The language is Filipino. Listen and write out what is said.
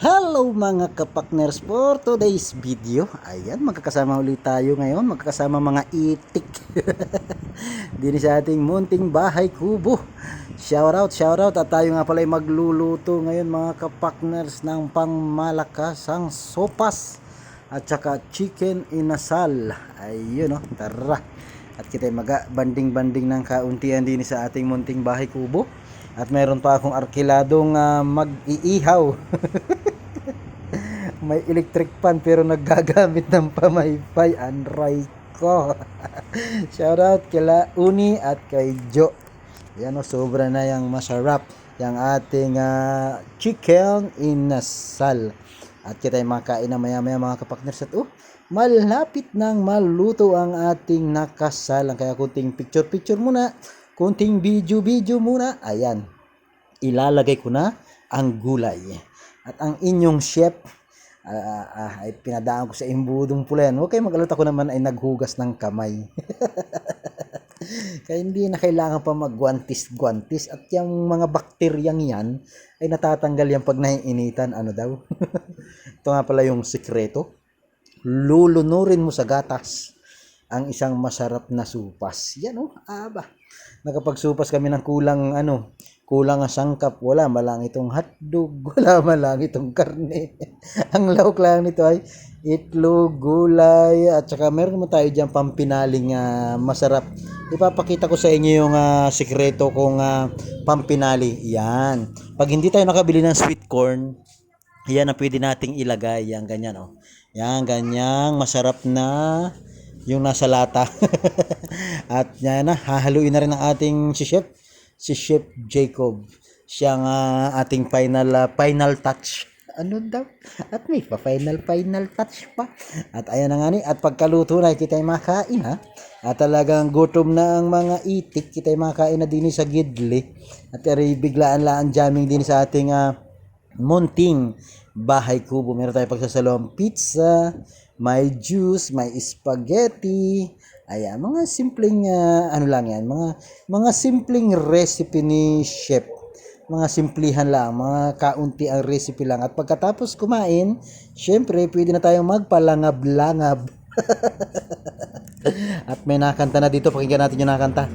Hello mga kapakners, for today's video. Ayan, magkakasama ulit tayo ngayon. Magkakasama mga itik. Dini sa ating munting bahay kubo. Shout out. At tayo nga pala ay magluluto ngayon mga kapakners ng pangmalakasang sopas at saka chicken inasal. Ayun, tara. At kita ay mag-banding-banding ng kauntian din sa ating munting bahay kubo. At meron pa akong arkiladong mag-iihaw. May electric pan pero naggagamit ng pamaypay. Anray ko. Shoutout kila Uni at kay Jo. Yan sobra na yung masarap yung ating chicken inasal. At kita ay makain na maya mga kapakners. At malapit nang maluto ang ating nakasalang. Kaya kunting picture muna. Kunting video muna. Ayan. Ilalagay ko na ang gulay. At ang inyong chef ay pinadaan ko sa imbudong pula yan. Okay, mag-alot ako naman ay naghugas ng kamay. Kaya hindi na kailangan pa magguantis. At yung mga bakteryang yan ay natatanggal yan pag naiinitan. Ano daw? Ito nga pala yung sikreto. Lulunurin mo sa gatas ang isang masarap na supas. Yan nakapagsupas kami ng kulang ang sangkap, wala malang itong hotdog, wala malang itong karne. Ang lawak lang nito ay itlog, gulay, at saka meron mo tayo dyan pampinaling masarap. Ipapakita ko sa inyo yung sikreto kong pampinali. Yan. Pag hindi tayo nakabili ng sweet corn, yan ang pwede nating ilagay. Yan, ganyan Yan, ganyang masarap na yung nasa lata. At yan hahaluin na rin ang ating si Chef Jacob. Siyang ating final touch. Ano daw? At may final touch pa. At ayan na nga at pagkaluto na kita ay makain At talagang gutom na ang mga itik. Kita ay makain na din sa gidli. At biglaan lang jamming din sa ating munting bahay kubo. Meron tayong pagsasalawang pizza, may juice, may spaghetti. Ayan, mga simpleng lang yan, mga simpleng recipe ni chef. Mga simplihan lang, mga kaunti ang recipe lang. At pagkatapos kumain, syempre pwede na tayong magpalangab-langab. At may nakanta na dito, pakinggan natin yung nakanta.